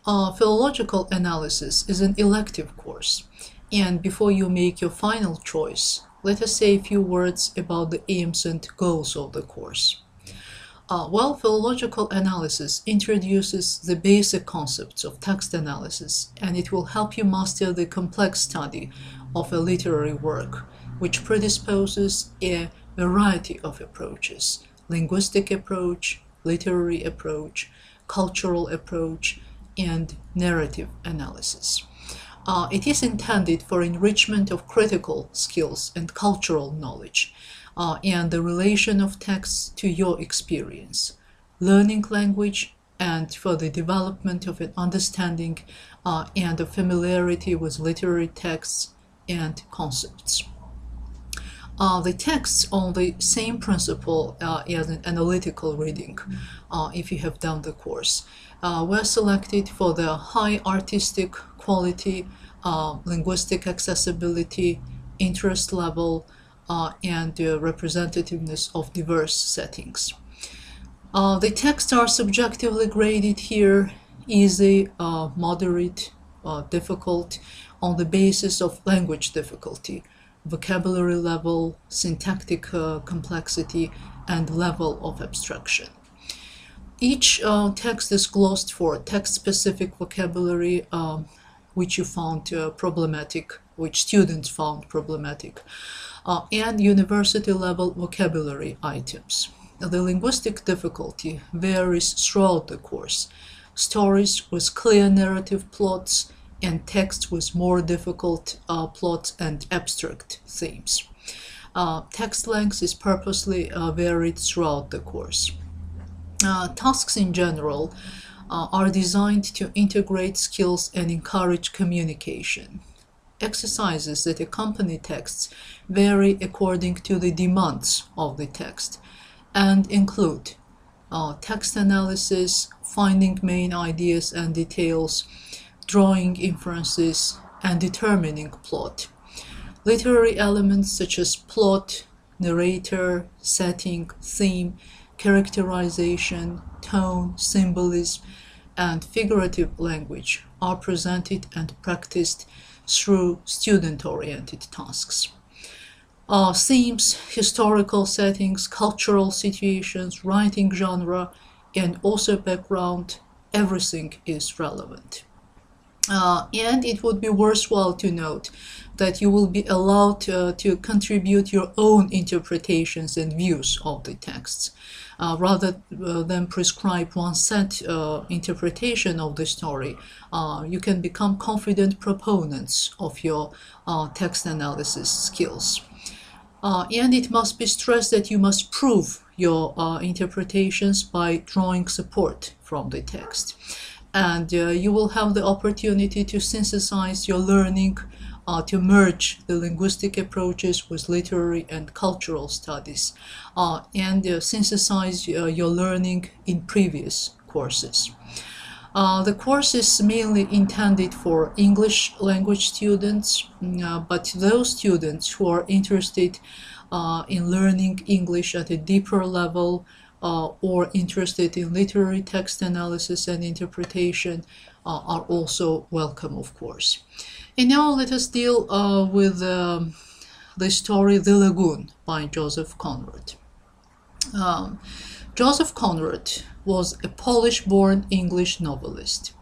Philological analysis is an elective course, and before you make your final choice, let us say a few words about the aims and goals of the course. Philological analysis introduces the basic concepts of text analysis, and it will help you master the complex study of a literary work, which predisposes a variety of approaches: linguistic approach, literary approach, cultural approach, and narrative analysis. It is intended for enrichment of critical skills and cultural knowledge, and the relation of texts to your experience, learning language, and for the development of an understanding and a familiarity with literary texts and concepts. The texts on the same principle as an analytical reading, if you have done the course, were selected for their high artistic quality, linguistic accessibility, interest level, and representativeness of diverse settings. The texts are subjectively graded here: easy, moderate, difficult, on the basis of language difficulty, vocabulary level, syntactic complexity, and level of abstraction. Each text is glossed for text-specific vocabulary, which you found problematic, which students found problematic, and university-level vocabulary items. The linguistic difficulty varies throughout the course: stories with clear narrative plots, and texts with more difficult plots and abstract themes. Text length is purposely varied throughout the course. Tasks in general are designed to integrate skills and encourage communication. Exercises that accompany texts vary according to the demands of the text and include text analysis, finding main ideas and details, drawing inferences, and determining plot. Literary elements such as plot, narrator, setting, theme, characterization, tone, symbolism, and figurative language are presented and practiced through student-oriented tasks. Themes, historical settings, cultural situations, writing genre, and author background, everything is relevant. And it would be worthwhile to note that you will be allowed to contribute your own interpretations and views of the texts. Rather than prescribe one set interpretation of the story, you can become confident proponents of your text analysis skills. And it must be stressed that you must prove your interpretations by drawing support from the text. And you will have the opportunity to synthesize your learning, to merge the linguistic approaches with literary and cultural studies, and synthesize your learning in previous courses. The course is mainly intended for English language students, but those students who are interested in learning English at a deeper level, or interested in literary text analysis and interpretation are also welcome, of course. And now let us deal with the story The Lagoon by Joseph Conrad. Joseph Conrad was a Polish-born English novelist.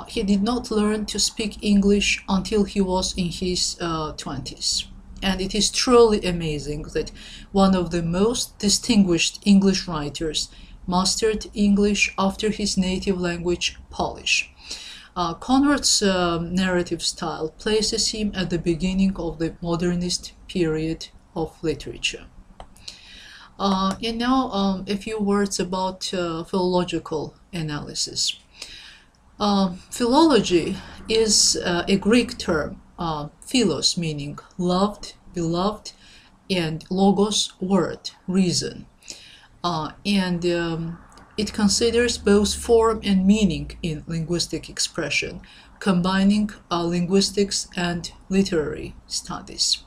He did not learn to speak English until he was in his 20s. And it is truly amazing that one of the most distinguished English writers mastered English after his native language, Polish. Conrad's narrative style places him at the beginning of the modernist period of literature. And now a few words about philological analysis. Philology is a Greek term, philos meaning loved, beloved, and logos, word, reason. And it considers both form and meaning in linguistic expression, combining linguistics and literary studies.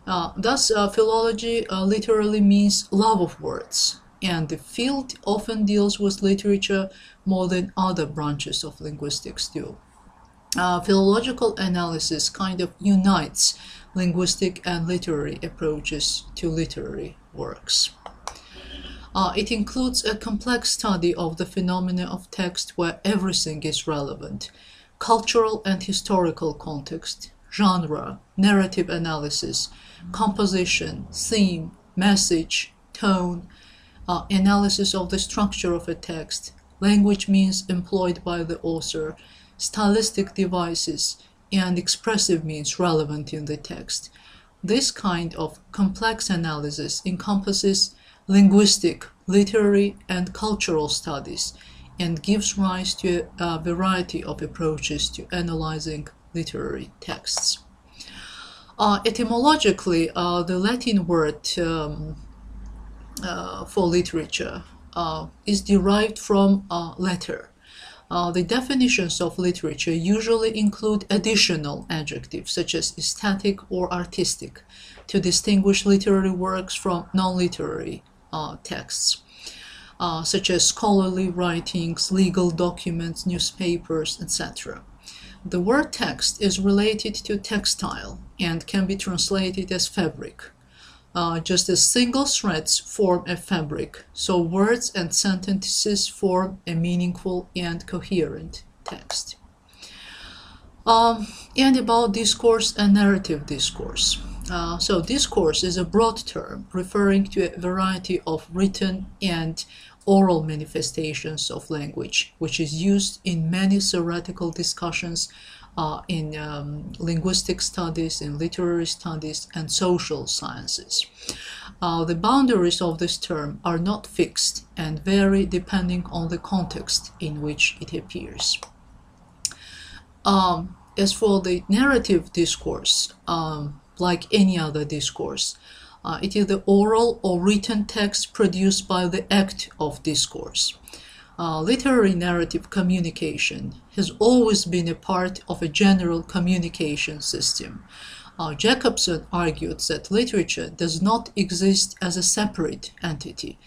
Thus, philology literally means love of words, and the field often deals with literature more than other branches of linguistics do. Philological analysis kind of unites linguistic and literary approaches to literary works. It includes a complex study of the phenomena of text where everything is relevant: cultural and historical context, genre, narrative analysis, composition, theme, message, tone, analysis of the structure of a text, language means employed by the author, stylistic devices, and expressive means relevant in the text. This kind of complex analysis encompasses linguistic, literary, and cultural studies and gives rise to a variety of approaches to analyzing literary texts. Etymologically, the Latin word for literature is derived from letter. The definitions of literature usually include additional adjectives such as aesthetic or artistic to distinguish literary works from non-literary texts, such as scholarly writings, legal documents, newspapers, etc. The word text is related to textile and can be translated as fabric. Just as single threads form a fabric, so words and sentences form a meaningful and coherent text. And about discourse and narrative discourse. So discourse is a broad term referring to a variety of written and oral manifestations of language, which is used in many theoretical discussions in linguistic studies, in literary studies, and social sciences. The boundaries of this term are not fixed and vary depending on the context in which it appears. As for the narrative discourse, like any other discourse, it is the oral or written text produced by the act of discourse. Literary narrative communication has always been a part of a general communication system. Jacobson argued that literature does not exist as a separate entity.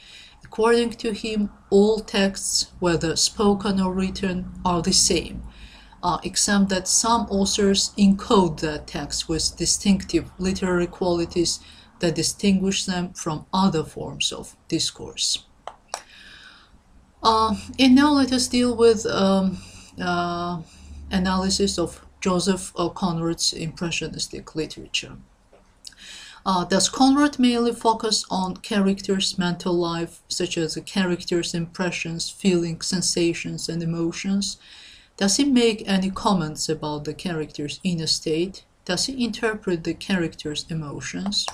According to him, all texts, whether spoken or written, are the same, except that some authors encode their texts with distinctive literary qualities that distinguish them from other forms of discourse. And now let us deal with analysis of Joseph Conrad's impressionistic literature. Does Conrad mainly focus on characters' mental life, such as the characters' impressions, feelings, sensations, and emotions? Does he make any comments about the character's inner state? Does he interpret the character's emotions?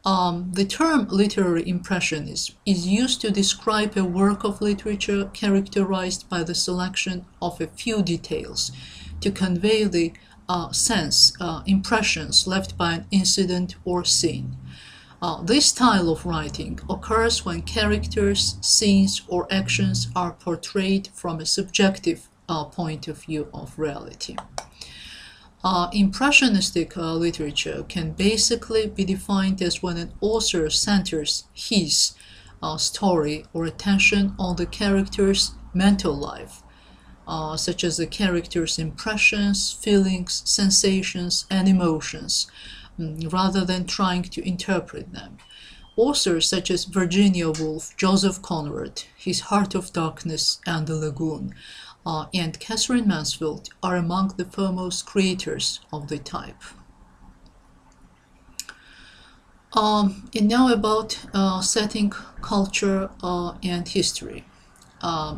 The term literary impressionism is used to describe a work of literature characterized by the selection of a few details to convey the impressions left by an incident or scene. This style of writing occurs when characters, scenes, or actions are portrayed from a subjective point of view of reality. Impressionistic literature can basically be defined as when an author centers his story or attention on the character's mental life, such as the character's impressions, feelings, sensations, and emotions, rather than trying to interpret them. Authors such as Virginia Woolf, Joseph Conrad, His Heart of Darkness, and The Lagoon, and Catherine Mansfield are among the foremost creators of the type. And now about setting, culture, and history.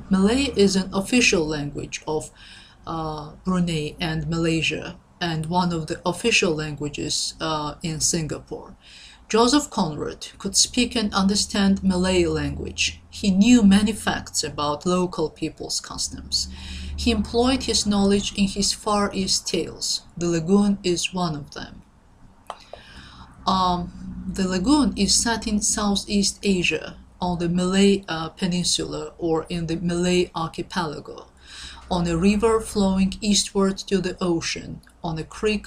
Malay is an official language of Brunei and Malaysia, and one of the official languages in Singapore. Joseph Conrad could speak and understand Malay language. He knew many facts about local people's customs. He employed his knowledge in his Far East tales. The Lagoon is one of them. The Lagoon is set in Southeast Asia, on the Malay Peninsula or in the Malay Archipelago, on a river flowing eastward to the ocean, on a creek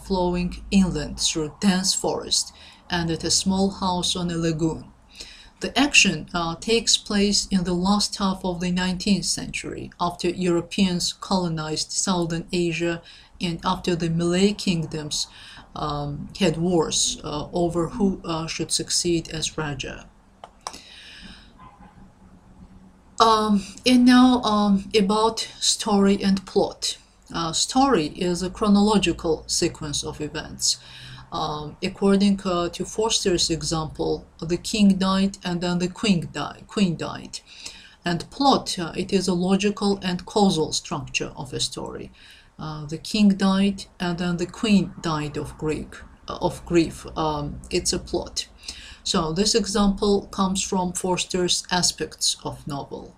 flowing inland through dense forest, and at a small house on a lagoon. The action takes place in the last half of the 19th century, after Europeans colonized Southern Asia and after the Malay kingdoms had wars over who should succeed as Raja. And now about story and plot. Story is a chronological sequence of events. According to Forster's example, the king died and then the queen died. And plot, it is a logical and causal structure of a story. The king died and then the queen died of grief. It's a plot. So this example comes from Forster's Aspects of Novel.